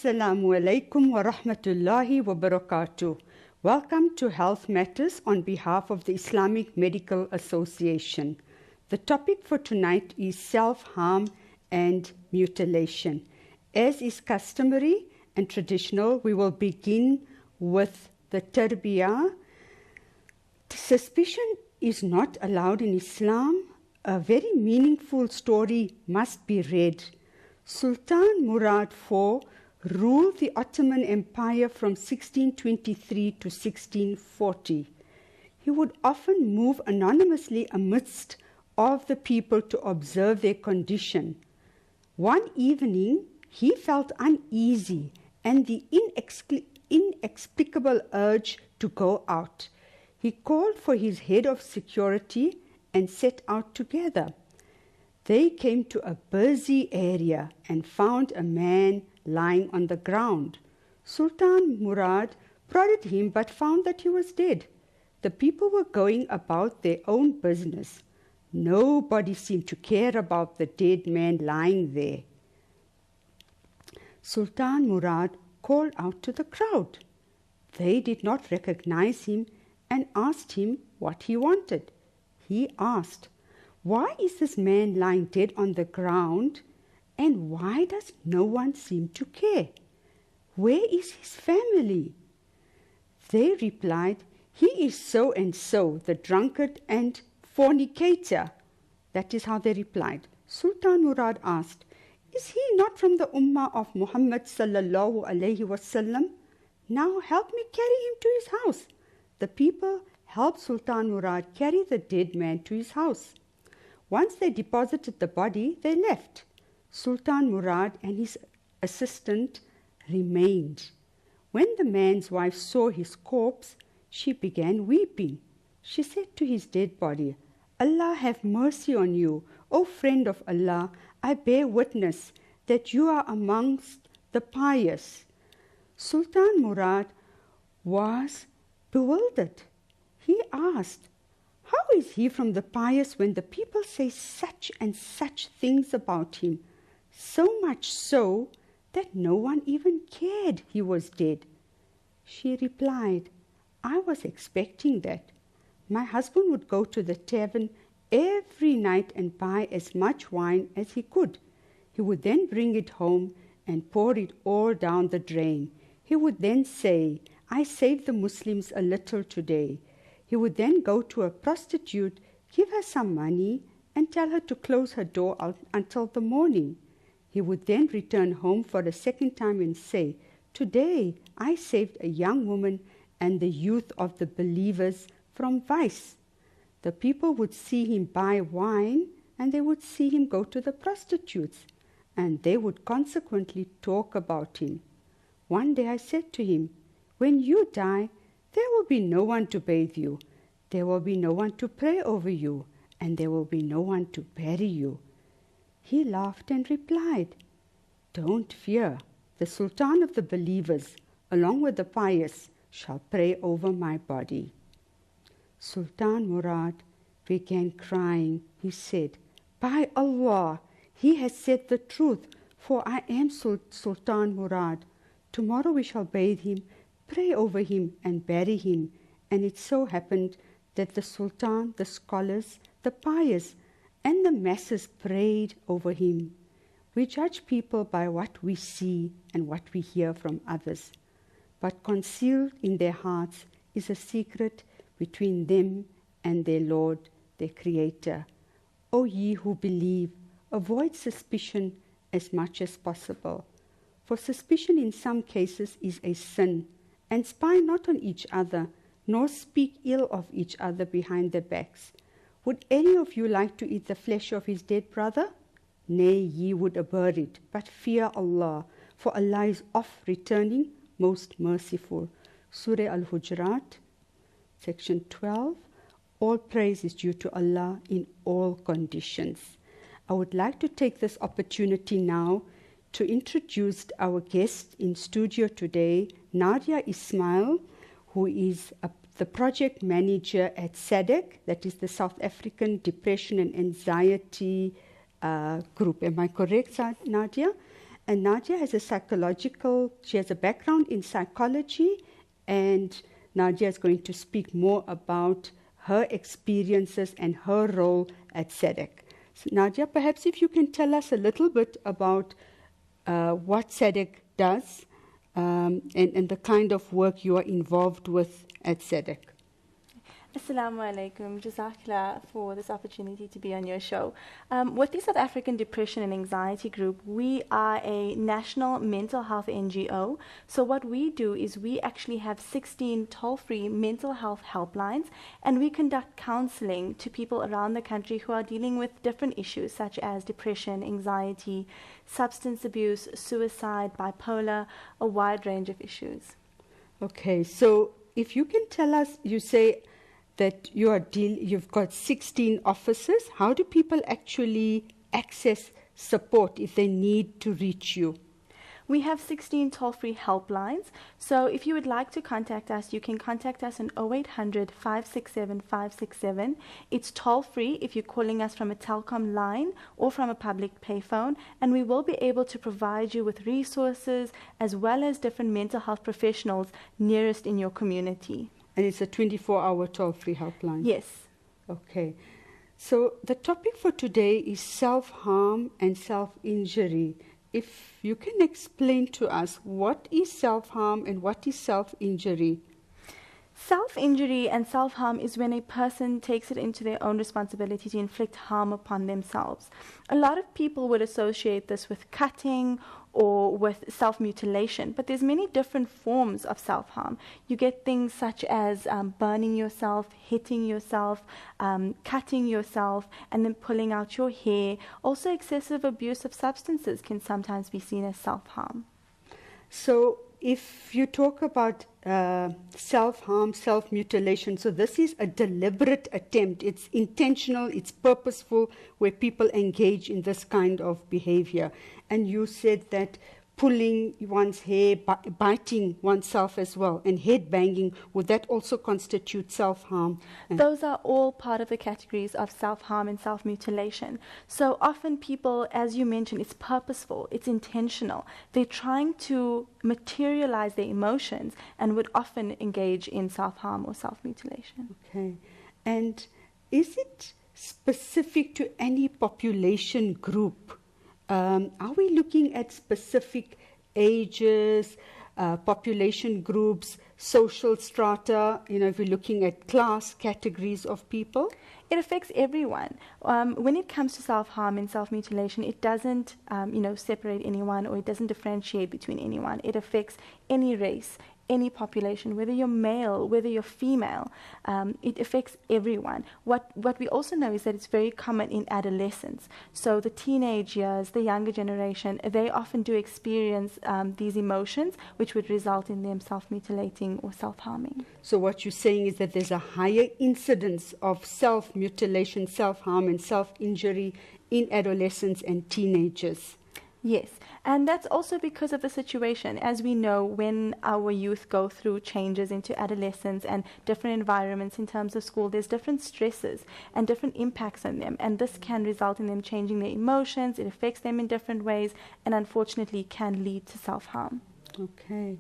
Assalamu alaikum wa rahmatullahi wa barakatuh. Welcome to Health Matters on behalf of the Islamic Medical Association. The topic for tonight is self-harm and mutilation. As is customary and traditional, we will begin with the tarbiyah. Suspicion is not allowed in Islam. A very meaningful story must be read. Sultan Murad IV ruled the Ottoman Empire from 1623 to 1640. He would often move anonymously amidst of the people to observe their condition. One evening, he felt uneasy and the inexplicable urge to go out. He called for his head of security and set out together. They came to a busy area and found a man lying on the ground. Sultan Murad prodded him but found that he was dead. The people were going about their own business. Nobody seemed to care about the dead man lying there. Sultan Murad called out to the crowd. They did not recognize him and asked him what he wanted. He asked, "Why is this man lying dead on the ground, and why does no one seem to care? Where is his family?" They replied, "He is so and so, the drunkard and fornicator." That is how they replied. Sultan Murad asked, "Is he not from the ummah of Muhammad sallallahu alayhi wasallam? Now help me carry him to his house." The people helped Sultan Murad carry the dead man to his house. Once they deposited the body, they left. Sultan Murad and his assistant remained. When the man's wife saw his corpse, she began weeping. She said to his dead body, "Allah have mercy on you, O friend of Allah. I bear witness that you are amongst the pious." Sultan Murad was bewildered. He asked, "How is he from the pious when the people say such and such things about him? So much so that no one even cared he was dead." She replied, "I was expecting that. My husband would go to the tavern every night and buy as much wine as he could. He would then bring it home and pour it all down the drain. He would then say, 'I saved the Muslims a little today.' He would then go to a prostitute, give her some money, and tell her to close her door out until the morning. He would then return home for a second time and say, 'Today I saved a young woman and the youth of the believers from vice.' The people would see him buy wine, and they would see him go to the prostitutes, and they would consequently talk about him. One day I said to him, 'When you die, there will be no one to bathe you, there will be no one to pray over you, and there will be no one to bury you.' He laughed and replied, 'Don't fear, the Sultan of the believers, along with the pious, shall pray over my body.'" Sultan Murad began crying. He said, "By Allah, he has said the truth, for I am Sultan Murad. Tomorrow we shall bathe him, pray over him, and bury him." And it so happened that the Sultan, the scholars, the pious, and the masses prayed over him. We judge people by what we see and what we hear from others, but concealed in their hearts is a secret between them and their Lord, their Creator. O ye who believe, avoid suspicion as much as possible. For suspicion in some cases is a sin, and spy not on each other, nor speak ill of each other behind their backs. Would any of you like to eat the flesh of his dead brother? Nay, ye would abhor it, but fear Allah, for Allah is oft returning, most merciful. Surah Al-Hujurat, Section 12. All praise is due to Allah in all conditions. I would like to take this opportunity now to introduce our guest in studio today, Nadia Ismail, who is the project manager at SADAG, that is the South African Depression and Anxiety Group. Am I correct, Nadia? And Nadia has she has a background in psychology, and Nadia is going to speak more about her experiences and her role at SADAG. So Nadia, perhaps if you can tell us a little bit about what SADAG does and the kind of work you are involved with at SADAG. Assalamu alaikum. Jazakallah for this opportunity to be on your show. With the South African Depression and Anxiety Group, we are a national mental health NGO. So what we do is we actually have 16 toll-free mental health helplines, and we conduct counseling to people around the country who are dealing with different issues such as depression, anxiety, substance abuse, suicide, bipolar, a wide range of issues. Okay, so if you can tell us, you say that you've got 16 offices. How do people actually access support if they need to reach you? We have 16 toll-free helplines. So if you would like to contact us, you can contact us on 0800 567 567. It's toll-free if you're calling us from a telecom line or from a public payphone, and we will be able to provide you with resources as well as different mental health professionals nearest in your community. And it's a 24-hour toll-free helpline? Yes. Okay. So the topic for today is self-harm and self-injury. If you can explain to us what is self-harm and what is self-injury? Self-injury and self-harm is when a person takes it into their own responsibility to inflict harm upon themselves. A lot of people would associate this with cutting or with self-mutilation, but there's many different forms of self-harm. You get things such as burning yourself, hitting yourself, cutting yourself, and then pulling out your hair. Also, excessive abuse of substances can sometimes be seen as self-harm. So if you talk about self-harm, self-mutilation, so this is a deliberate attempt. It's intentional, it's purposeful, where people engage in this kind of behavior. And you said that pulling one's hair, biting oneself as well, and head banging, would that also constitute self-harm? Those are all part of the categories of self-harm and self-mutilation. So often people, as you mentioned, it's purposeful, it's intentional. They're trying to materialize their emotions and would often engage in self-harm or self-mutilation. Okay. And is it specific to any population group? Are we looking at specific ages, population groups, social strata? If we're looking at class categories of people? It affects everyone. When it comes to self-harm and self-mutilation, it doesn't, separate anyone, or it doesn't differentiate between anyone. It affects any race, any population, whether you're male, whether you're female. It affects everyone. What we also know is that it's very common in adolescence. So the teenage years, the younger generation, they often do experience these emotions, which would result in them self-mutilating or self-harming. So what you're saying is that there's a higher incidence of self-mutilation, self-harm, and self-injury in adolescents and teenagers. Yes, and that's also because of the situation. As we know, when our youth go through changes into adolescence and different environments in terms of school, there's different stresses and different impacts on them, and this can result in them changing their emotions. It affects them in different ways, and unfortunately can lead to self-harm. Okay.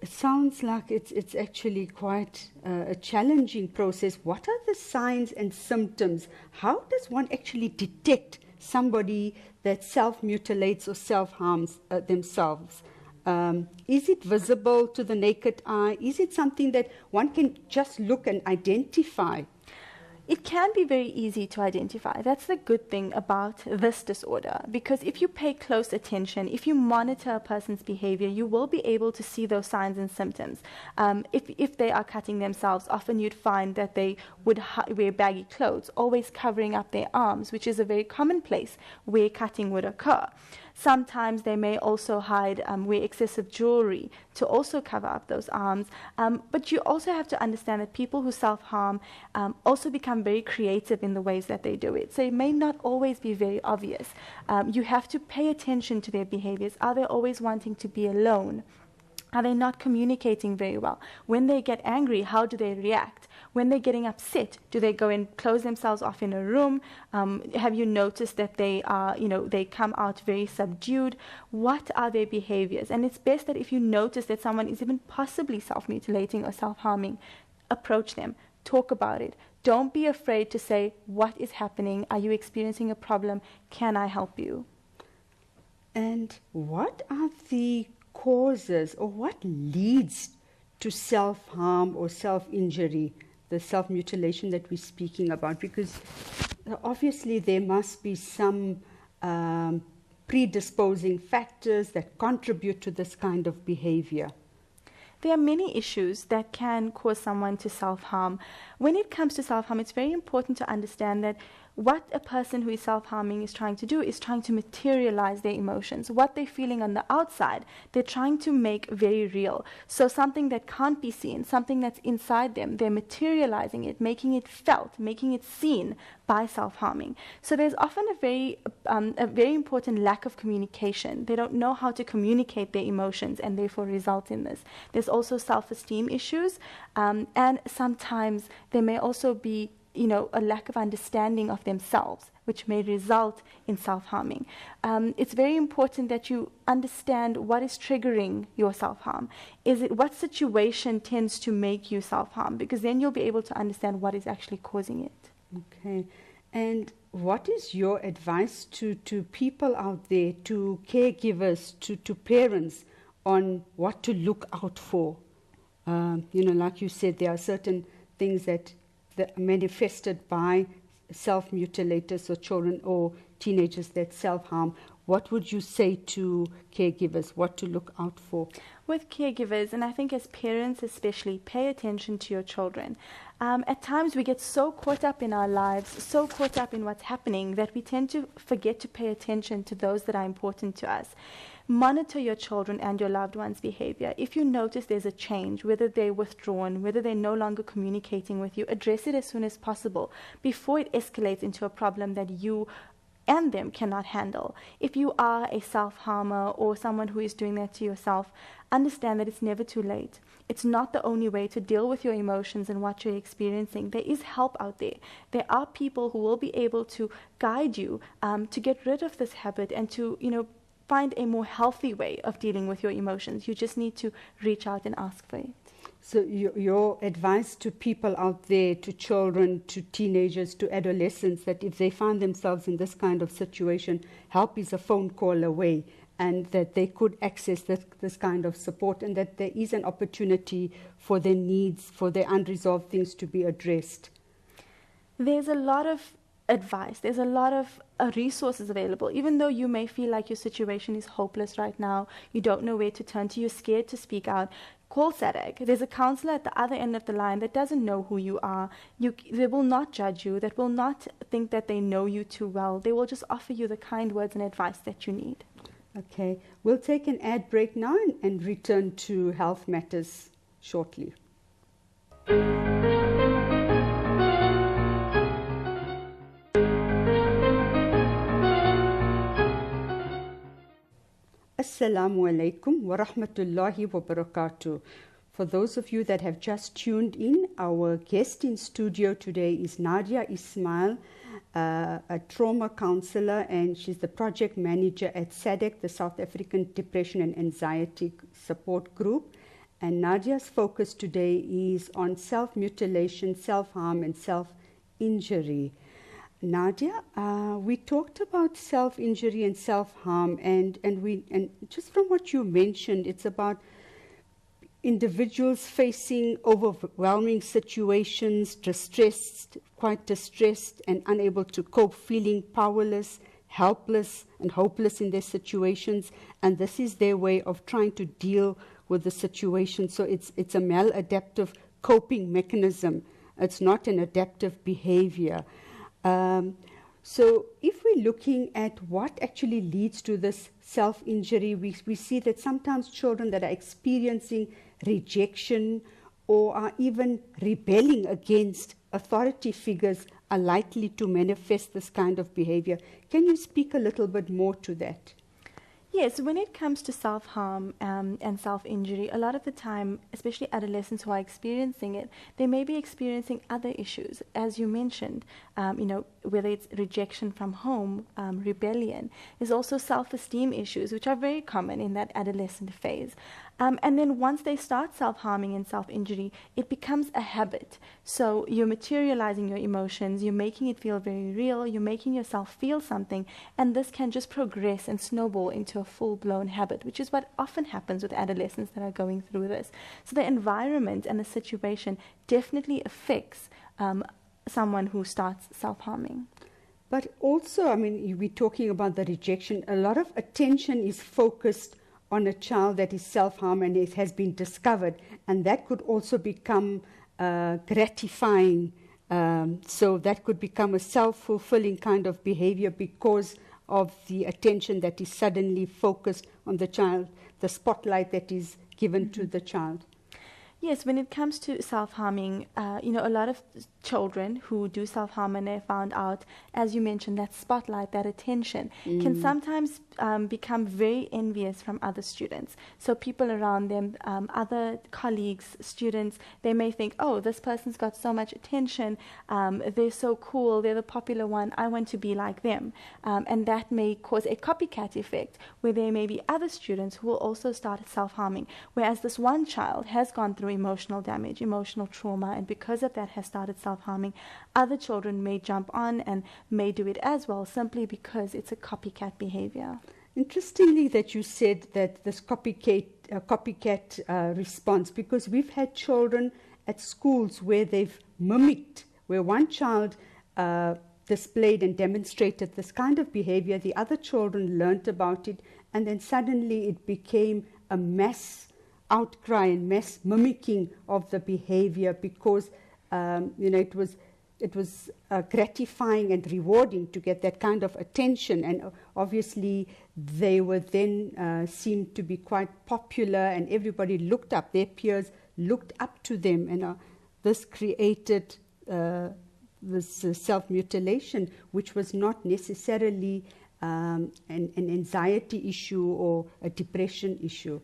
It sounds like it's actually quite a challenging process. What are the signs and symptoms? How does one actually detect somebody that self-mutilates or self-harms themselves? Is it visible to the naked eye? Is it something that one can just look and identify? It can be very easy to identify. That's the good thing about this disorder, because if you pay close attention, if you monitor a person's behavior, you will be able to see those signs and symptoms. If they are cutting themselves, often you'd find that they would wear baggy clothes, always covering up their arms, which is a very common place where cutting would occur. Sometimes they may also wear excessive jewelry to also cover up those arms. But you also have to understand that people who self-harm also become very creative in the ways that they do it. So it may not always be very obvious. You have to pay attention to their behaviors. Are they always wanting to be alone? Are they not communicating very well? When they get angry, how do they react? When they're getting upset, do they go and close themselves off in a room? Have you noticed that they are, they come out very subdued? What are their behaviors? And it's best that if you notice that someone is even possibly self-mutilating or self-harming, approach them, talk about it. Don't be afraid to say, what is happening? Are you experiencing a problem? Can I help you? And what are the causes, or what leads to self-harm or self-injury, the self-mutilation that we're speaking about? Because obviously there must be some predisposing factors that contribute to this kind of behavior. There are many issues that can cause someone to self-harm. When it comes to self-harm, it's very important to understand that what a person who is self-harming is trying to do is trying to materialize their emotions. What they're feeling on the outside, they're trying to make very real. So something that can't be seen, something that's inside them, they're materializing it, making it felt, making it seen by self-harming. So there's often a very important lack of communication. They don't know how to communicate their emotions and therefore result in this. There's also self-esteem issues, and sometimes there may also be a lack of understanding of themselves, which may result in self-harming. It's very important that you understand what is triggering your self-harm. What situation tends to make you self-harm? Because then you'll be able to understand what is actually causing it. Okay. And what is your advice to people out there, to caregivers, to parents, on what to look out for? Like you said, there are certain things that manifested by self-mutilators or children or teenagers that self-harm. What would you say to caregivers, what to look out for? With caregivers, and I think as parents especially, pay attention to your children. At times we get so caught up in our lives, so caught up in what's happening, that we tend to forget to pay attention to those that are important to us. Monitor your children and your loved ones' behavior. If you notice there's a change, whether they're withdrawn, whether they're no longer communicating with you, address it as soon as possible before it escalates into a problem that you and them cannot handle. If you are a self-harmer or someone who is doing that to yourself, understand that it's never too late. It's not the only way to deal with your emotions and what you're experiencing. There is help out there. There are people who will be able to guide you to get rid of this habit and to, find a more healthy way of dealing with your emotions. You just need to reach out and ask for it. So your advice to people out there, to children, to teenagers, to adolescents, that if they find themselves in this kind of situation, help is a phone call away, and that they could access this kind of support, and that there is an opportunity for their needs, for their unresolved things to be addressed. There's a lot of advice. There's a lot of resources available. Even though you may feel like your situation is hopeless right now, you don't know where to turn to, you're scared to speak out, call SADAG. There's a counselor at the other end of the line that doesn't know who you are. They will not judge you, that will not think that they know you too well. They will just offer you the kind words and advice that you need. Okay, we'll take an ad break now and return to health matters shortly. Assalamu alaikum wa rahmatullahi wa barakatuh. For those of you that have just tuned in, our guest in studio today is Nadia Ismail, a trauma counselor, and she's the project manager at SADAG, the South African Depression and Anxiety Support Group. And Nadia's focus today is on self-mutilation, self-harm, and self-injury. Nadia, we talked about self-injury and self-harm, and just from what you mentioned, it's about individuals facing overwhelming situations, quite distressed and unable to cope, feeling powerless, helpless and hopeless in their situations, and this is their way of trying to deal with the situation. So it's a maladaptive coping mechanism. It's not an adaptive behavior. So if we're looking at what actually leads to this self-injury, we see that sometimes children that are experiencing rejection or are even rebelling against authority figures are likely to manifest this kind of behavior. Can you speak a little bit more to that? Yes, when it comes to self-harm and self-injury, a lot of the time, especially adolescents who are experiencing it, they may be experiencing other issues, as you mentioned, whether it's rejection from home, rebellion. There's also self-esteem issues, which are very common in that adolescent phase. And then once they start self-harming and self-injury, it becomes a habit. So you're materializing your emotions, you're making it feel very real, you're making yourself feel something, and this can just progress and snowball into a full-blown habit, which is what often happens with adolescents that are going through this. So the environment and the situation definitely affects someone who starts self-harming. But also, I mean, we're talking about the rejection. A lot of attention is focused on a child that is self-harm and it has been discovered, and that could also become gratifying. So that could become a self-fulfilling kind of behavior because of the attention that is suddenly focused on the child, the spotlight that is given to the child. Yes, when it comes to self-harming, a lot of children who do self-harm and they found out, as you mentioned, that spotlight, that attention, can sometimes become very envious from other students. So people around them, other colleagues, students, they may think, oh, this person's got so much attention, they're so cool, they're the popular one, I want to be like them. And that may cause a copycat effect, where there may be other students who will also start self-harming, whereas this one child has gone through emotional damage, emotional trauma, and because of that has started self-harming. Other children may jump on and may do it as well, simply because it's a copycat behavior. Interestingly that you said that this copycat response, because we've had children at schools where they've mimicked, where one child displayed and demonstrated this kind of behavior, the other children learnt about it, and then suddenly it became a mass outcry and mass mimicking of the behavior because it was gratifying and rewarding to get that kind of attention, and obviously they were then seemed to be quite popular, and everybody looked up, their peers looked up to them, and this created this self-mutilation, which was not necessarily an anxiety issue or a depression issue.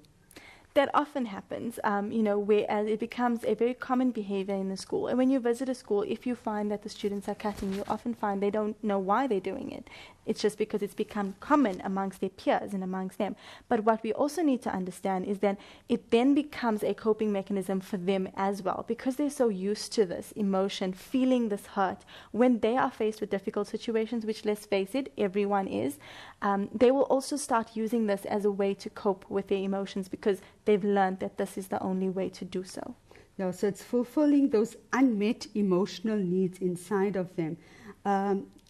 That often happens, whereas it becomes a very common behavior in the school. And when you visit a school, if you find that the students are cutting, you often find they don't know why they're doing it. It's just because it's become common amongst their peers and amongst them. But what we also need to understand is that it then becomes a coping mechanism for them as well, because they're so used to this emotion, feeling this hurt. When they are faced with difficult situations, which, let's face it, everyone is, they will also start using this as a way to cope with their emotions, because they've learned that this is the only way to do so. Yeah, so it's fulfilling those unmet emotional needs inside of them.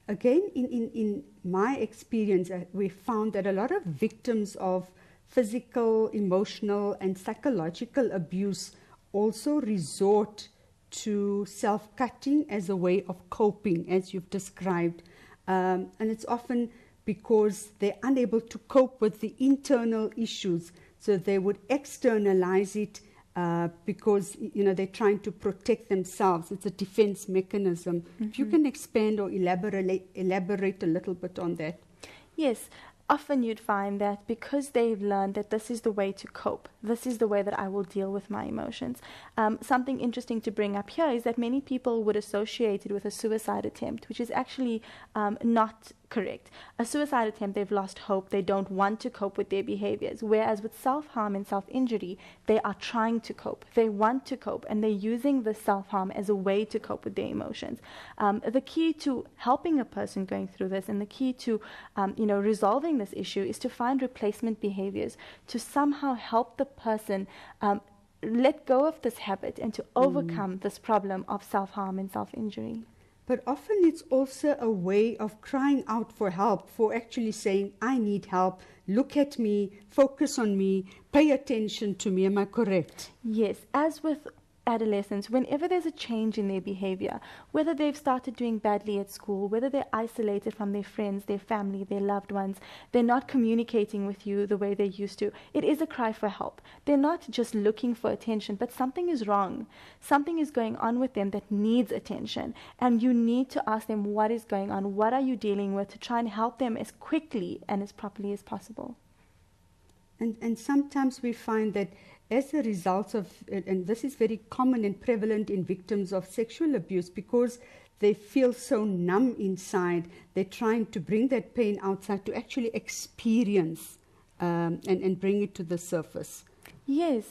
Again, in my experience, we found that a lot of victims of physical, emotional, and psychological abuse also resort to self-cutting as a way of coping, as you've described. And it's often because they're unable to cope with the internal issues, so they would externalize it because they're trying to protect themselves. It's a defense mechanism. Mm-hmm. If you can expand or elaborate a little bit on that. Yes. Often you'd find that because they've learned that this is the way to cope, this is the way that I will deal with my emotions. Something interesting to bring up here is that many people would associate it with a suicide attempt, which is actually not correct. A suicide attempt, they've lost hope, they don't want to cope with their behaviors, whereas with self-harm and self-injury, they are trying to cope, they want to cope, and they're using the self-harm as a way to cope with their emotions. The key to helping a person going through this, and the key to resolving this issue, is to find replacement behaviors to somehow help the person let go of this habit and to overcome this problem of self-harm and self-injury. But often it's also a way of crying out for help, for actually saying, I need help, look at me, focus on me, pay attention to me. Am I correct? Yes. As with adolescents, whenever there's a change in their behavior, whether they've started doing badly at school, whether they're isolated from their friends, their family, their loved ones, they're not communicating with you the way they used to, it is a cry for help. They're not just looking for attention, but something is wrong. Something is going on with them that needs attention, and you need to ask them what is going on, what are you dealing with, to try and help them as quickly and as properly as possible. And sometimes we find that as a result of, and this is very common and prevalent in victims of sexual abuse, because they feel so numb inside, they're trying to bring that pain outside to actually experience and bring it to the surface. Yes,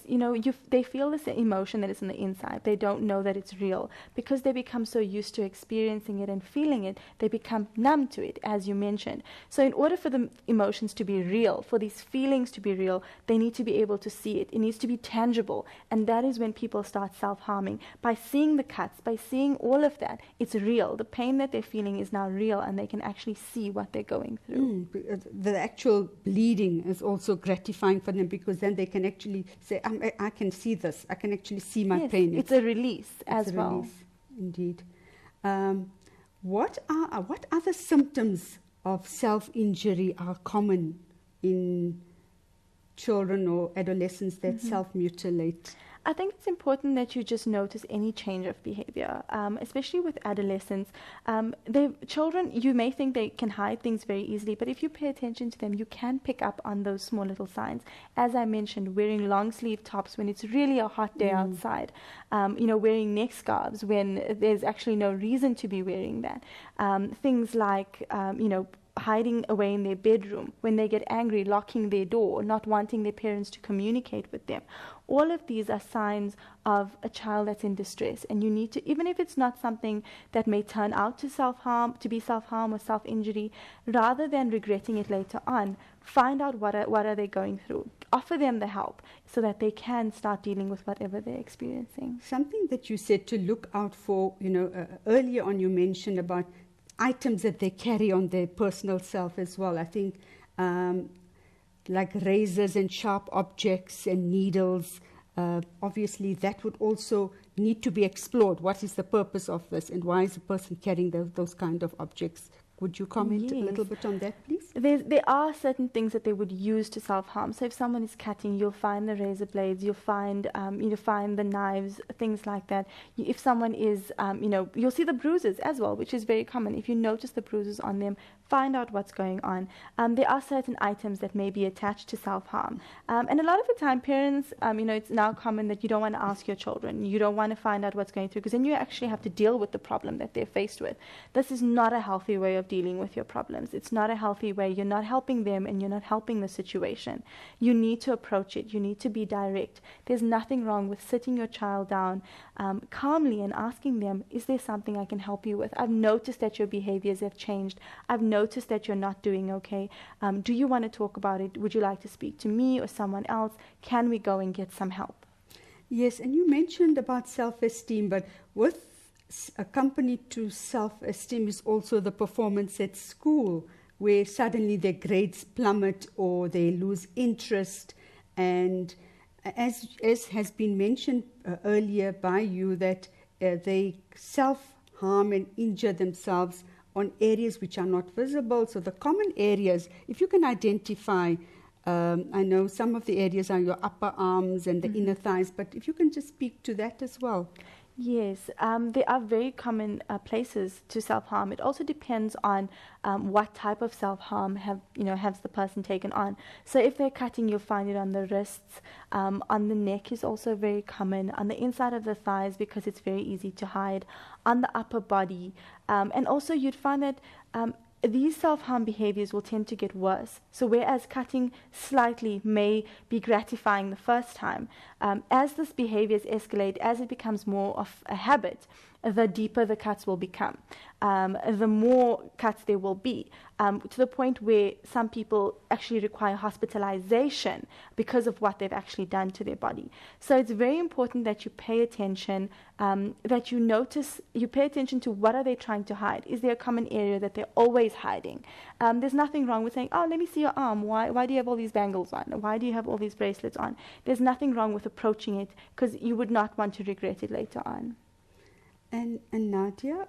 they feel this emotion that is on the inside. They don't know that it's real because they become so used to experiencing it and feeling it. They become numb to it, as you mentioned. So in order for the emotions to be real, for these feelings to be real, they need to be able to see it. It needs to be tangible. And that is when people start self-harming. By seeing the cuts, by seeing all of that, it's real. The pain that they're feeling is now real, and they can actually see what they're going through. The actual bleeding is also gratifying for them, because then they can actually say, I can see this. I can actually see my pain. It's a release as well. Release, indeed. What other symptoms of self-injury are common in children or adolescents that self-mutilate? I think it's important that you just notice any change of behavior, especially with adolescents. Children, you may think they can hide things very easily, but if you pay attention to them, you can pick up on those small little signs. As I mentioned, wearing long sleeve tops when it's really a hot day outside, wearing neck scarves when there's actually no reason to be wearing that. Things like, hiding away in their bedroom, when they get angry, locking their door, not wanting their parents to communicate with them. All of these are signs of a child that's in distress, and you need to, even if it's not something that may turn out to self-harm, to be self-harm or self-injury, rather than regretting it later on, find out what are they going through. Offer them the help so that they can start dealing with whatever they're experiencing. Something that you said to look out for, earlier on you mentioned about items that they carry on their personal self as well. I think like razors and sharp objects and needles, obviously that would also need to be explored. What is the purpose of this, and why is the person carrying those kind of objects? Would you comment a little bit on that, please? There are certain things that they would use to self-harm. So if someone is cutting, you'll find the razor blades, you'll find the knives, things like that. If someone is, you'll see the bruises as well, which is very common. If you notice the bruises on them, find out what's going on. There are certain items that may be attached to self-harm. And a lot of the time, parents, it's now common that you don't want to ask your children. You don't want to find out what's going through, because then you actually have to deal with the problem that they're faced with. This is not a healthy way of dealing with your problems. It's not a healthy way. You're not helping them, and you're not helping the situation. You need to approach it. You need to be direct. There's nothing wrong with sitting your child down calmly and asking them, is there something I can help you with? I've noticed that your behaviors have changed. I've noticed that you're not doing okay. Do you want to talk about it? Would you like to speak to me or someone else? Can we go and get some help? Yes, and you mentioned about self-esteem, but with accompanied to self-esteem is also the performance at school, where suddenly their grades plummet or they lose interest. And as has been mentioned earlier by you, that they self-harm and injure themselves on areas which are not visible. So the common areas, if you can identify, I know some of the areas are your upper arms and the inner thighs, but if you can just speak to that as well. Yes, there are very common places to self-harm. It also depends on what type of self-harm has the person taken on. So if they're cutting, you'll find it on the wrists. On the neck is also very common. On the inside of the thighs, because it's very easy to hide. On the upper body. And also you'd find that these self-harm behaviors will tend to get worse. So whereas cutting slightly may be gratifying the first time, as this behaviors escalate, as it becomes more of a habit, the deeper the cuts will become. The more cuts there will be, to the point where some people actually require hospitalization because of what they've actually done to their body. So it's very important that you pay attention, that you pay attention to what are they trying to hide. Is there a common area that they're always hiding? There's nothing wrong with saying, oh, let me see your arm. Why do you have all these bangles on? Why do you have all these bracelets on? There's nothing wrong with approaching it, because you would not want to regret it later on. And Nadia,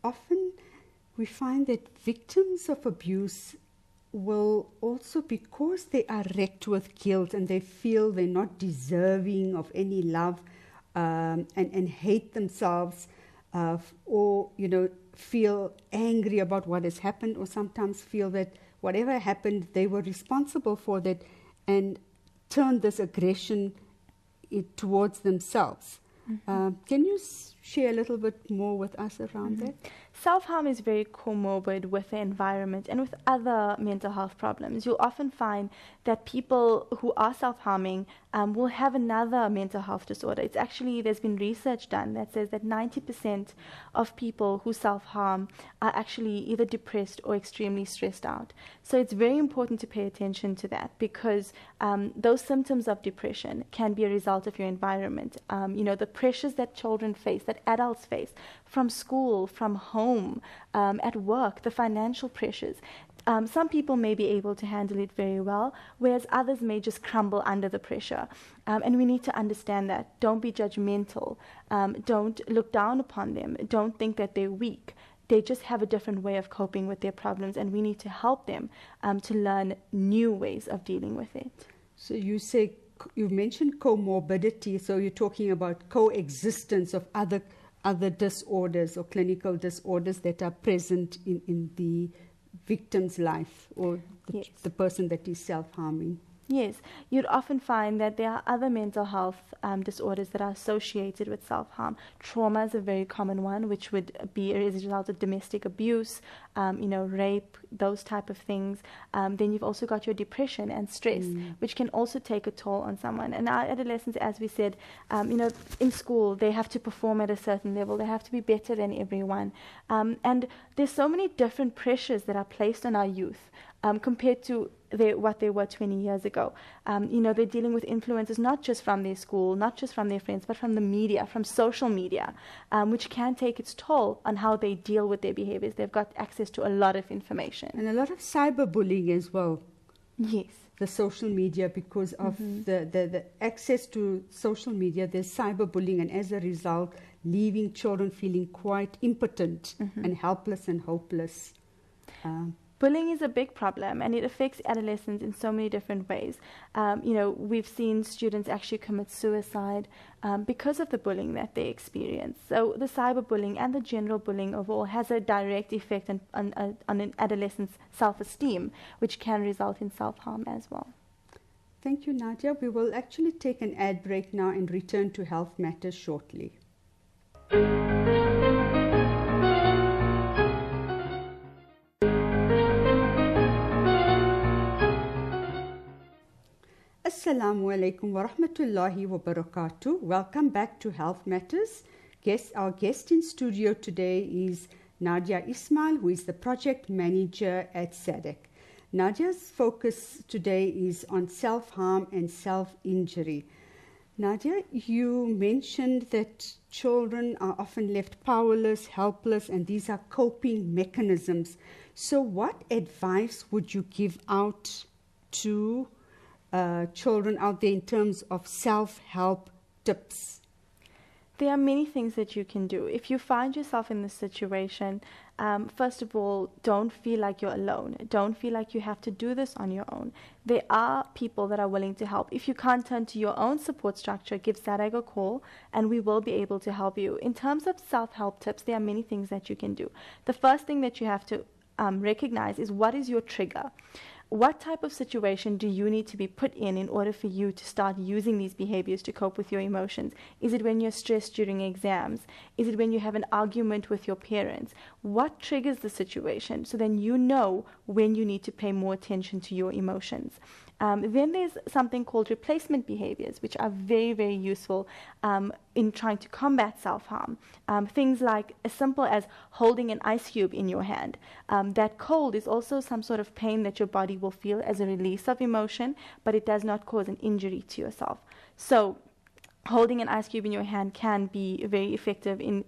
often we find that victims of abuse will also, because they are wrecked with guilt and they feel they're not deserving of any love, and hate themselves, or feel angry about what has happened, or sometimes feel that whatever happened they were responsible for, that and turn this aggression towards themselves. Can you share a little bit more with us around that? Self-harm is very comorbid with the environment and with other mental health problems. You'll often find that people who are self-harming will have another mental health disorder. It's actually, there's been research done that says that 90% of people who self-harm are actually either depressed or extremely stressed out. So it's very important to pay attention to that, because those symptoms of depression can be a result of your environment. The pressures that children face, that adults face, from school, from home, at work, the financial pressures. Some people may be able to handle it very well, whereas others may just crumble under the pressure. And we need to understand that. Don't be judgmental. Don't look down upon them. Don't think that they're weak. They just have a different way of coping with their problems, and we need to help them to learn new ways of dealing with it. So you mentioned comorbidity, so you're talking about coexistence of other disorders or clinical disorders that are present in the victim's life, or the person that is self-harming. Yes, you'd often find that there are other mental health disorders that are associated with self-harm. Trauma is a very common one, which would be as a result of domestic abuse, rape, those type of things. Then you've also got your depression and stress, which can also take a toll on someone. And our adolescents, as we said, in school, they have to perform at a certain level. They have to be better than everyone. And there's so many different pressures that are placed on our youth compared to what they were 20 years ago. They're dealing with influences not just from their school, not just from their friends, but from the media, from social media, which can take its toll on how they deal with their behaviors. They've got access to a lot of information. And a lot of cyberbullying as well. Yes. The social media, because of the access to social media, there's cyberbullying, and as a result, leaving children feeling quite impotent and helpless and hopeless. Bullying is a big problem, and it affects adolescents in so many different ways. We've seen students actually commit suicide because of the bullying that they experience. So the cyberbullying and the general bullying overall has a direct effect on an adolescent's self-esteem, which can result in self-harm as well. Thank you, Nadia. We will actually take an ad break now and return to Health Matters shortly. Assalamu alaikum wa rahmatullahi wa barakatuh. Welcome back to Health Matters. Our guest in studio today is Nadia Ismail, who is the project manager at SADAG. Nadia's focus today is on self-harm and self-injury. Nadia, you mentioned that children are often left powerless, helpless, and these are coping mechanisms. So what advice would you give out to children out there in terms of self-help tips? There are many things that you can do. If you find yourself in this situation, first of all, don't feel like you're alone. Don't feel like you have to do this on your own. There are people that are willing to help. If you can't turn to your own support structure, give SADAG a call and we will be able to help you. In terms of self-help tips, there are many things that you can do. The first thing that you have to recognize is, what is your trigger? What type of situation do you need to be put in order for you to start using these behaviors to cope with your emotions? Is it when you're stressed during exams? Is it when you have an argument with your parents? What triggers the situation? So then you know when you need to pay more attention to your emotions. Then there's something called replacement behaviors, which are very, very useful in trying to combat self-harm. Things like as simple as holding an ice cube in your hand. That cold is also some sort of pain that your body will feel as a release of emotion, but it does not cause an injury to yourself. So holding an ice cube in your hand can be very effective in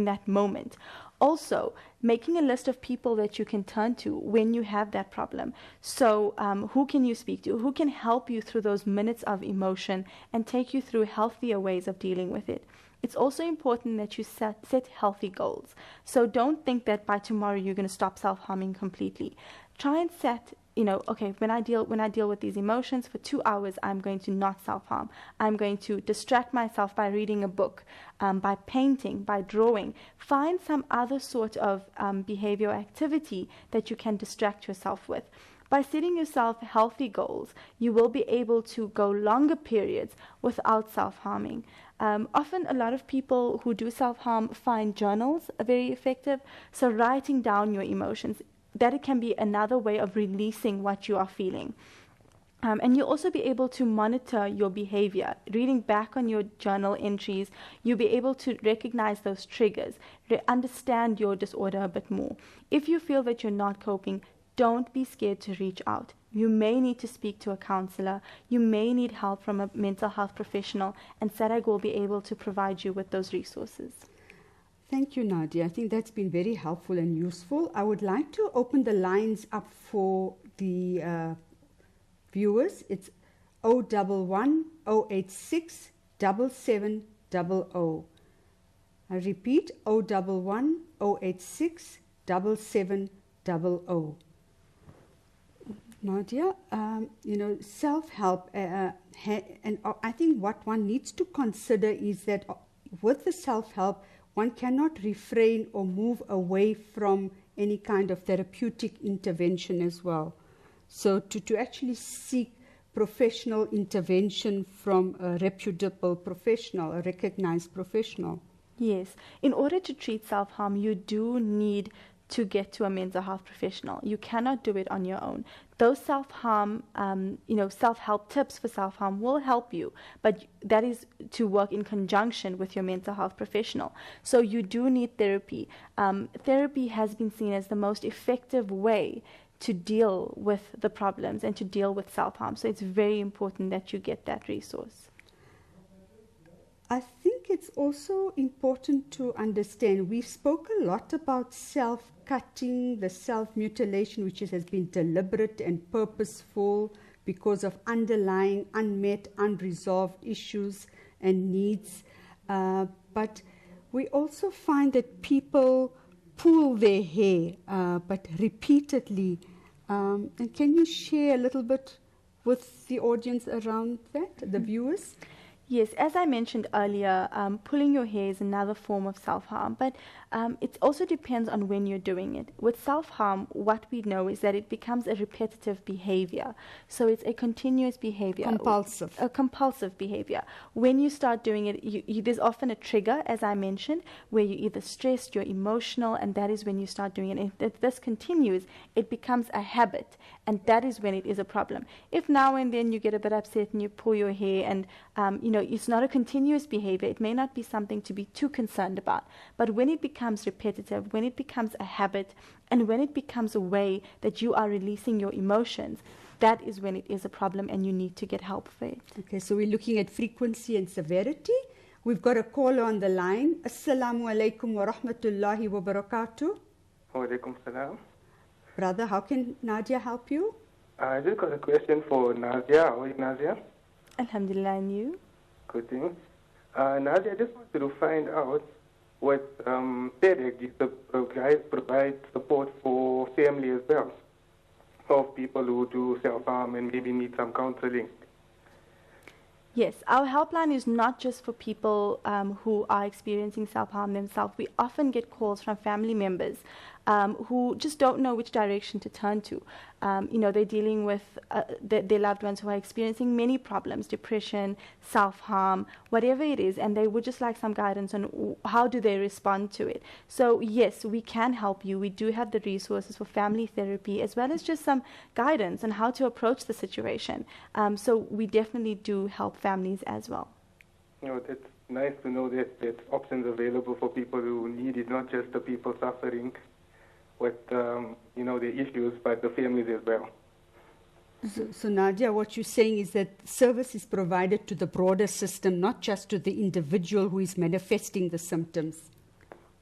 that moment. Also, making a list of people that you can turn to when you have that problem. So who can you speak to? Who can help you through those minutes of emotion and take you through healthier ways of dealing with it? It's also important that you set healthy goals. So don't think that by tomorrow you're going to stop self-harming completely. Try and set okay, when I deal with these emotions for 2 hours, I'm going to not self-harm. I'm going to distract myself by reading a book, by painting, by drawing. Find some other sort of behavior activity that you can distract yourself with. By setting yourself healthy goals, you will be able to go longer periods without self-harming. Often a lot of people who do self-harm find journals very effective. So writing down your emotions, that it can be another way of releasing what you are feeling. And you'll also be able to monitor your behavior. Reading back on your journal entries, you'll be able to recognize those triggers, understand your disorder a bit more. If you feel that you're not coping, don't be scared to reach out. You may need to speak to a counselor. You may need help from a mental health professional, and SADAG will be able to provide you with those resources. Thank you, Nadia. I think that's been very helpful and useful. I would like to open the lines up for the viewers. It's 011 086 7700. I repeat, 011 086 7700. Nadia, self-help, and I think what one needs to consider is that with the self-help, one cannot refrain or move away from any kind of therapeutic intervention as well. So to actually seek professional intervention from a reputable professional, a recognized professional. Yes. In order to treat self-harm, you do need to get to a mental health professional. You cannot do it on your own. Those self-harm, self-help tips for self-harm will help you, but that is to work in conjunction with your mental health professional. So you do need therapy. Therapy has been seen as the most effective way to deal with the problems and to deal with self-harm. So it's very important that you get that resource. I think it's also important to understand, we've spoken a lot about self-cutting, the self-mutilation, which has been deliberate and purposeful because of underlying, unmet, unresolved issues and needs. But we also find that people pull their hair, but repeatedly. And can you share a little bit with the audience around that, the viewers? Yes, as I mentioned earlier, pulling your hair is another form of self-harm, but it also depends on when you're doing it. With self-harm, what we know is that it becomes a repetitive behavior. So it's a continuous behavior. Compulsive. A compulsive behavior. When you start doing it, there's often a trigger, as I mentioned, where you're either stressed, you're emotional, and that is when you start doing it. And if this continues, it becomes a habit, and that is when it is a problem. If now and then you get a bit upset and you pull your hair and, it's not a continuous behavior. It may not be something to be too concerned about. But when it becomes repetitive, when it becomes a habit, and when it becomes a way that you are releasing your emotions, that is when it is a problem and you need to get help for it. Okay, so we're looking at frequency and severity. We've got a caller on the line. Assalamu alaikum wa rahmatullahi wa barakatuh. Wa alaikum salam. Brother, how can Nadia help you? I just got a question for Nadia. How are you, Nadia? Alhamdulillah, and you? Good thing. Nadia, I just wanted to find out what SADAG, the guys provide support for family as well, of people who do self-harm and maybe need some counseling. Yes, our helpline is not just for people who are experiencing self-harm themselves. We often get calls from family members who just don't know which direction to turn to. They're dealing with their loved ones who are experiencing many problems, depression, self-harm, whatever it is, and they would just like some guidance on how do they respond to it. So yes, we can help you. We do have the resources for family therapy as well as just some guidance on how to approach the situation. So we definitely do help families as well. That's nice to know that there's options available for people who need it, not just the people suffering with the issues, but the families as well. So Nadia, what you're saying is that service is provided to the broader system, not just to the individual who is manifesting the symptoms.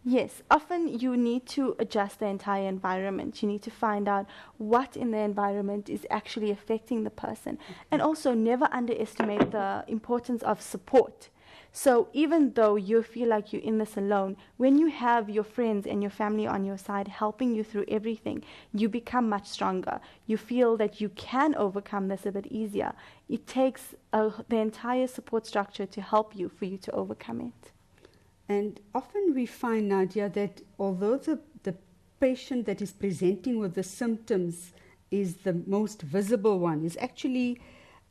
Yes, often you need to adjust the entire environment. You need to find out what in the environment is actually affecting the person. And also never underestimate the importance of support. So even though you feel like you're in this alone, when you have your friends and your family on your side helping you through everything, you become much stronger. You feel that you can overcome this a bit easier. It takes the entire support structure to help you, for you to overcome it. And often we find, Nadia, that although the patient that is presenting with the symptoms is the most visible one, is actually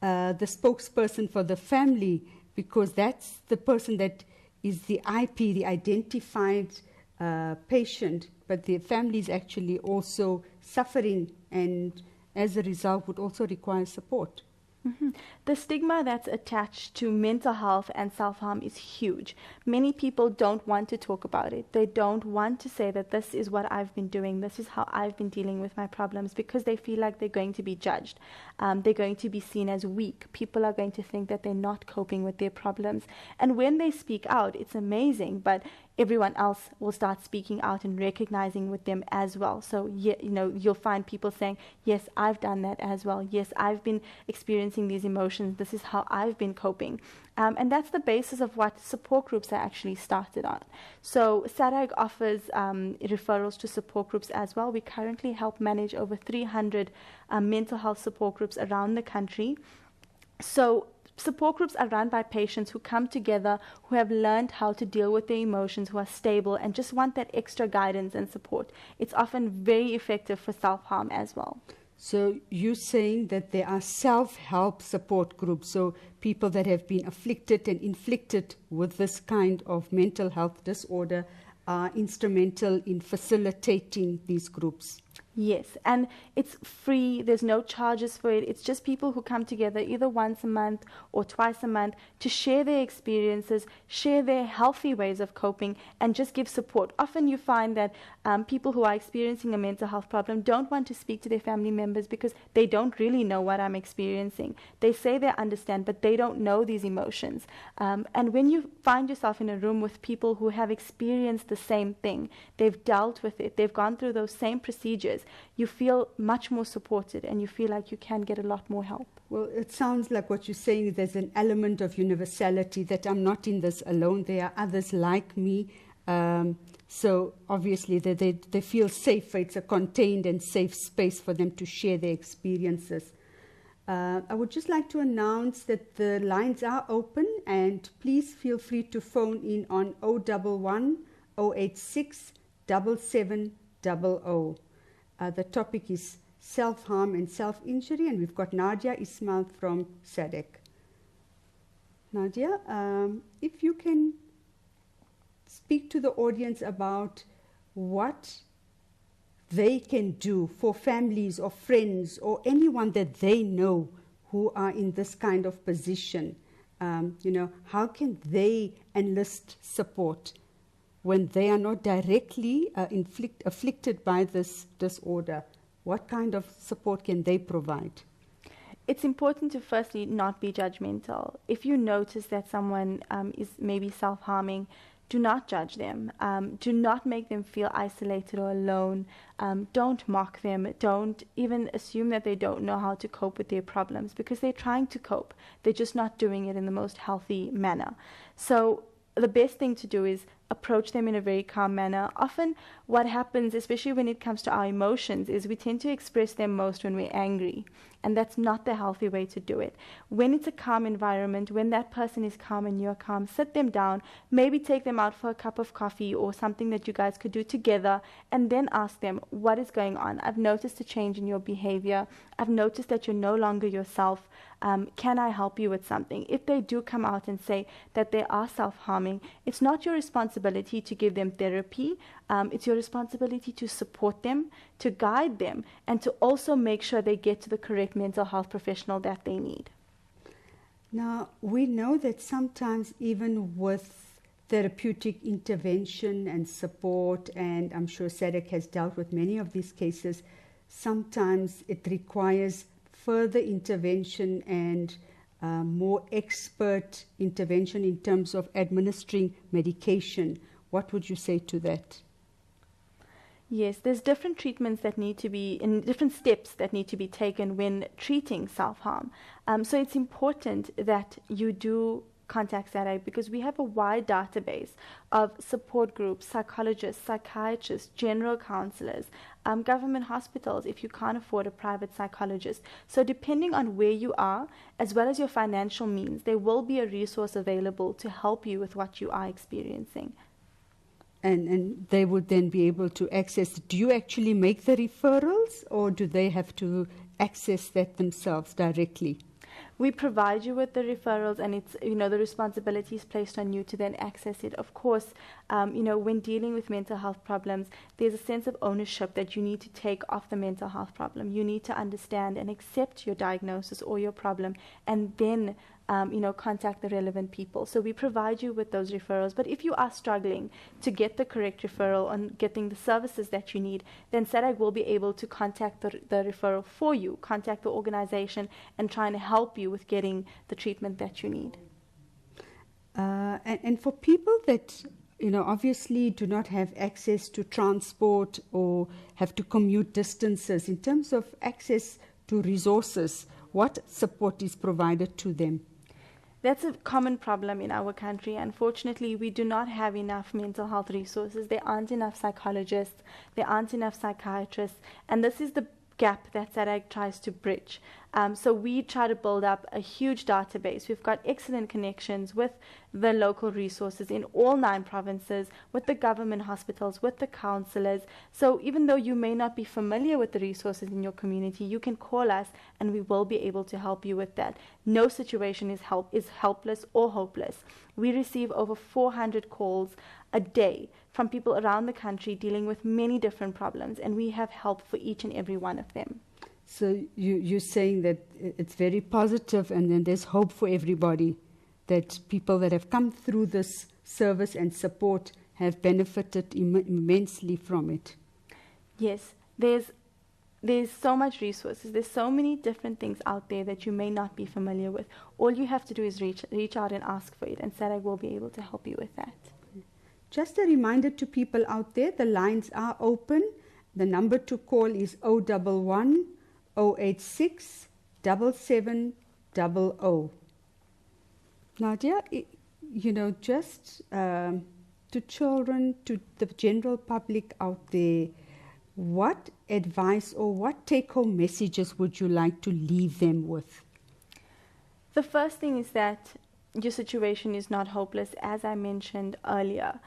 the spokesperson for the family, because that's the person that is the IP, the identified patient, but the family is actually also suffering and as a result would also require support. Mm-hmm. The stigma that's attached to mental health and self-harm is huge. Many people don't want to talk about it. They don't want to say that this is what I've been doing, this is how I've been dealing with my problems, because they feel like they're going to be judged. They're going to be seen as weak. People are going to think that they're not coping with their problems. And when they speak out, it's amazing, but everyone else will start speaking out and recognizing with them as well. So, you'll find people saying, yes, I've done that as well. Yes, I've been experiencing these emotions. This is how I've been coping. And that's the basis of what support groups are actually started on. So SADAG offers referrals to support groups as well. We currently help manage over 300 mental health support groups around the country. So support groups are run by patients who come together, who have learned how to deal with their emotions, who are stable and just want that extra guidance and support. It's often very effective for self-harm as well. So you're saying that there are self-help support groups, so people that have been afflicted and inflicted with this kind of mental health disorder are instrumental in facilitating these groups. Yes, and it's free. There's no charges for it. It's just people who come together either once a month or twice a month to share their experiences, share their healthy ways of coping, and just give support. Often you find that people who are experiencing a mental health problem don't want to speak to their family members because they don't really know what I'm experiencing. They say they understand, but they don't know these emotions. And when you find yourself in a room with people who have experienced the same thing, they've dealt with it, they've gone through those same procedures, you feel much more supported and you feel like you can get a lot more help. Well, it sounds like what you're saying, there's an element of universality, that I'm not in this alone. There are others like me. So obviously they feel safer. It's a contained and safe space for them to share their experiences. I would just like to announce that the lines are open, and please feel free to phone in on 011 086 7700. The topic is self-harm and self-injury, and we've got Nadia Ismail from SADAG. Nadia, if you can speak to the audience about what they can do for families or friends or anyone that they know who are in this kind of position. How can they enlist support when they are not directly afflicted by this disorder? What kind of support can they provide? It's important to firstly not be judgmental. If you notice that someone is maybe self-harming, do not judge them. Do not make them feel isolated or alone. Don't mock them. Don't even assume that they don't know how to cope with their problems, because they're trying to cope. They're just not doing it in the most healthy manner. So the best thing to do is approach them in a very calm manner. Often what happens, especially when it comes to our emotions, is we tend to express them most when we're angry. And that's not the healthy way to do it. When it's a calm environment, when that person is calm and you're calm, sit them down, maybe take them out for a cup of coffee or something that you guys could do together, and then ask them, what is going on? I've noticed a change in your behavior. I've noticed that you're no longer yourself. Can I help you with something? If they do come out and say that they are self-harming, it's not your responsibility to give them therapy. It's your responsibility to support them, to guide them, and to also make sure they get to the correct mental health professional that they need. Now, we know that sometimes even with therapeutic intervention and support, and I'm sure SADAG has dealt with many of these cases, sometimes it requires further intervention and more expert intervention in terms of administering medication. What would you say to that? Yes, there's different treatments that need to be, in different steps that need to be taken when treating self-harm. So it's important that you do contact SADAG, because we have a wide database of support groups, psychologists, psychiatrists, general counselors, government hospitals if you can't afford a private psychologist. So depending on where you are, as well as your financial means, there will be a resource available to help you with what you are experiencing. And they would then be able to access. Do you actually make the referrals, or do they have to access that themselves directly? We provide you with the referrals, and it's, the responsibility is placed on you to then access it. Of course, when dealing with mental health problems, there's a sense of ownership that you need to take off the mental health problem. You need to understand and accept your diagnosis or your problem, and then contact the relevant people. So we provide you with those referrals. But if you are struggling to get the correct referral and getting the services that you need, then SADAG will be able to contact the referral for you, contact the organization, and try and help you with getting the treatment that you need. And for people that obviously do not have access to transport or have to commute distances, in terms of access to resources, what support is provided to them? That's a common problem in our country. Unfortunately, we do not have enough mental health resources. There aren't enough psychologists. There aren't enough psychiatrists. And this is the gap that SADAG tries to bridge. So we try to build up a huge database. We've got excellent connections with the local resources in all 9 provinces, with the government hospitals, with the counselors. So even though you may not be familiar with the resources in your community, you can call us and we will be able to help you with that. No situation is helpless or hopeless. We receive over 400 calls a day from people around the country dealing with many different problems, and we have help for each and every one of them. So you're saying that it's very positive, and then there's hope for everybody, that people that have come through this service and support have benefited immensely from it. Yes, there's so much resources. There's so many different things out there that you may not be familiar with. All you have to do is reach out and ask for it, and SADAG will be able to help you with that. Just a reminder to people out there, the lines are open. The number to call is 011 086 7700. Nadia, just to children, to the general public out there, what advice or what take-home messages would you like to leave them with? The first thing is that your situation is not hopeless. As I mentioned earlier,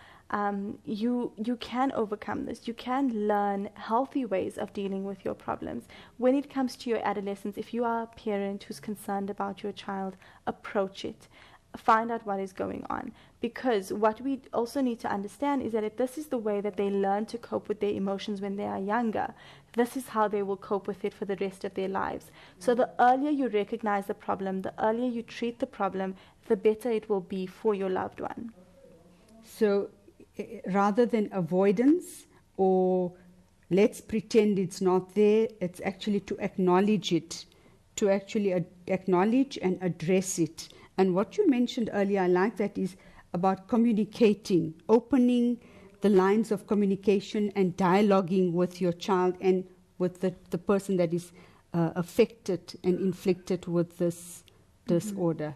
you can overcome this. You can learn healthy ways of dealing with your problems. When it comes to your adolescence, if you are a parent who's concerned about your child, approach it. Find out what is going on. Because what we also need to understand is that if this is the way that they learn to cope with their emotions when they are younger, this is how they will cope with it for the rest of their lives. So the earlier you recognize the problem, the earlier you treat the problem, the better it will be for your loved one. So rather than avoidance or let's pretend it's not there, it's actually to acknowledge it, to actually acknowledge and address it. And what you mentioned earlier, I like that, is about communicating, opening the lines of communication and dialoguing with your child and with the person that is affected and inflicted with this disorder.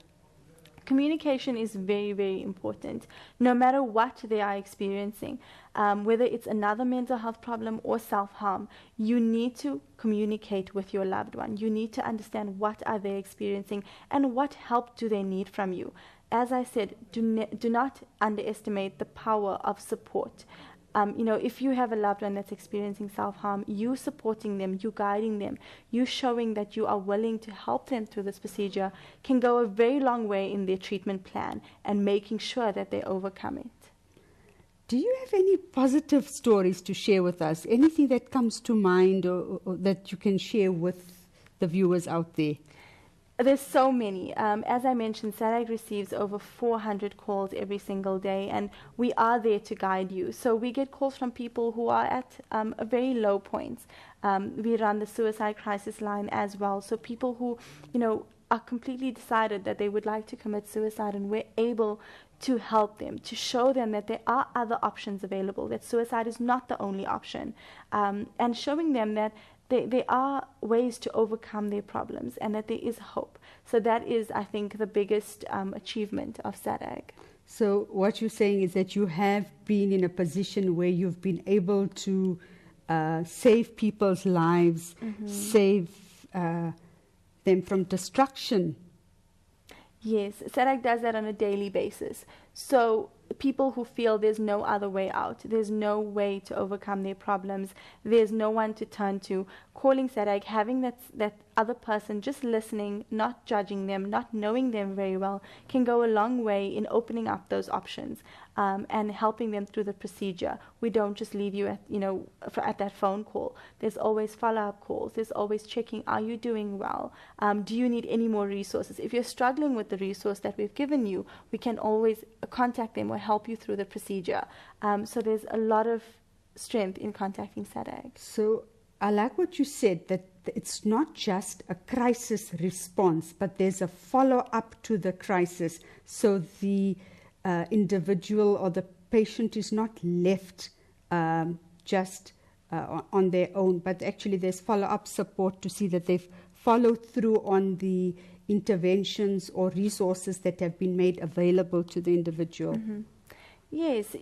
Communication is very, very important, no matter what they are experiencing. Whether it's another mental health problem or self-harm, you need to communicate with your loved one. You need to understand what are they experiencing and what help do they need from you. As I said, do not underestimate the power of support. If you have a loved one that's experiencing self-harm, you supporting them, you guiding them, you showing that you are willing to help them through this procedure can go a very long way in their treatment plan and making sure that they overcome it. Do you have any positive stories to share with us? Anything that comes to mind or that you can share with the viewers out there? There's so many. As I mentioned, SADAG receives over 400 calls every single day, and we are there to guide you. So we get calls from people who are at a very low points. We run the suicide crisis line as well. So people who, are completely decided that they would like to commit suicide, and we're able to help them, to show them that there are other options available, that suicide is not the only option, and showing them that there are ways to overcome their problems and that there is hope. So that is, I think, the biggest achievement of SADAG. So what you're saying is that you have been in a position where you've been able to save people's lives, save them from destruction. Yes, SADAG does that on a daily basis. So people who feel there's no other way out, there's no way to overcome their problems, there's no one to turn to, calling SADAG, having that other person just listening, not judging them, not knowing them very well, can go a long way in opening up those options and helping them through the procedure. We don't just leave you at that phone call. There's always follow-up calls. There's always checking, are you doing well? Do you need any more resources? If you're struggling with the resource that we've given you, we can always contact them or help you through the procedure. So there's a lot of strength in contacting SADAG. So I like what you said, that it's not just a crisis response, but there's a follow-up to the crisis. So the individual or the patient is not left just on their own, but actually there's follow-up support to see that they've followed through on the interventions or resources that have been made available to the individual. Yes,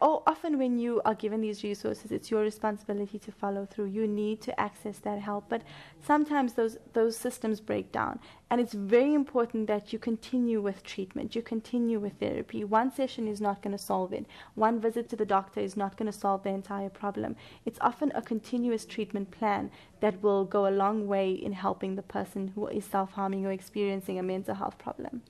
often when you are given these resources, it's your responsibility to follow through. You need to access that help, but sometimes those systems break down, and it's very important that you continue with treatment, you continue with therapy. One session is not going to solve it. One visit to the doctor is not going to solve the entire problem. It's often a continuous treatment plan that will go a long way in helping the person who is self-harming or experiencing a mental health problem.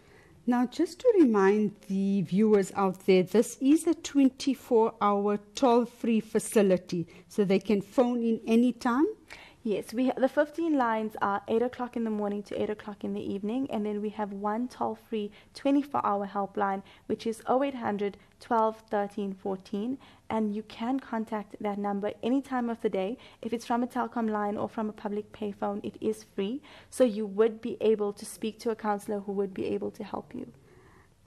Now, just to remind the viewers out there, this is a 24-hour toll-free facility, so they can phone in anytime? Yes, the 15 lines are 8 o'clock in the morning to 8 o'clock in the evening, and then we have one toll-free 24-hour helpline, which is 0800 12 13 14, and you can contact that number any time of the day. If it's from a telecom line or from a public payphone, it is free, so you would be able to speak to a counselor who would be able to help you.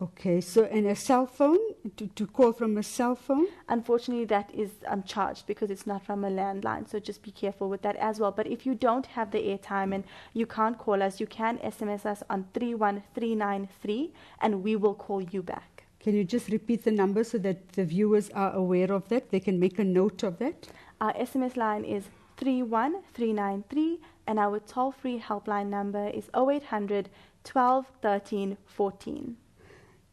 Okay, so and a cell phone, to call from a cell phone? Unfortunately, that is charged because it's not from a landline, so just be careful with that as well. But if you don't have the airtime and you can't call us, you can SMS us on 31393 and we will call you back. Can you just repeat the number so that the viewers are aware of that? They can make a note of that? Our SMS line is 31393 and our toll-free helpline number is 0800 12 13 14.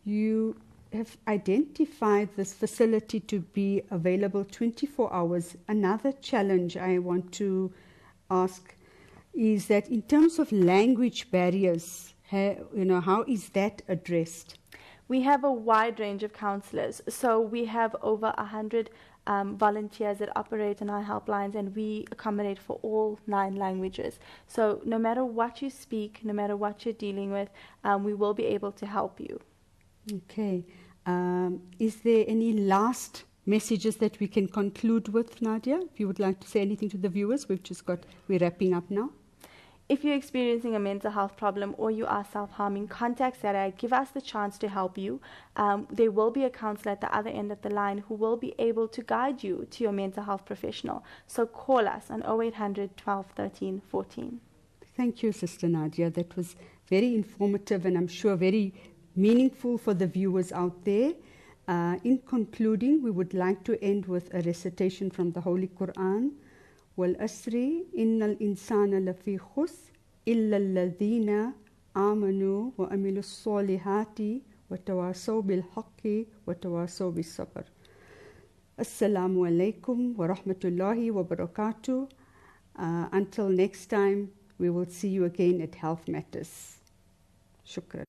You have identified this facility to be available 24 hours. Another challenge I want to ask is that in terms of language barriers, how is that addressed? We have a wide range of counselors. So we have over 100 volunteers that operate on our helplines, and we accommodate for all 9 languages. So no matter what you speak, no matter what you're dealing with, we will be able to help you. Okay. Is there any last messages that we can conclude with, Nadia? If you would like to say anything to the viewers, we're wrapping up now. If you're experiencing a mental health problem or you are self-harming, contact SADAG. Give us the chance to help you. There will be a counselor at the other end of the line who will be able to guide you to your mental health professional. So call us on 0800 12 13 14. Thank you, Sister Nadia. That was very informative and I'm sure very meaningful for the viewers out there. In concluding, we would like to end with a recitation from the Holy Quran. وَالْأَسْرِ إِنَّ الْإِنسَانَ لَفِي خُسْرٍ إِلَّا الَّذِينَ آمَنُوا وَعَمِلُوا الصَّالِحَاتِ وَتَوَاصَوْا بِالْحَقِّ وَتَوَاصَوْا بِالصَّبْرِ. Assalamu alaikum wa rahmatullahi wa barakatuh. Until next time, we will see you again at Health Matters. Shukran.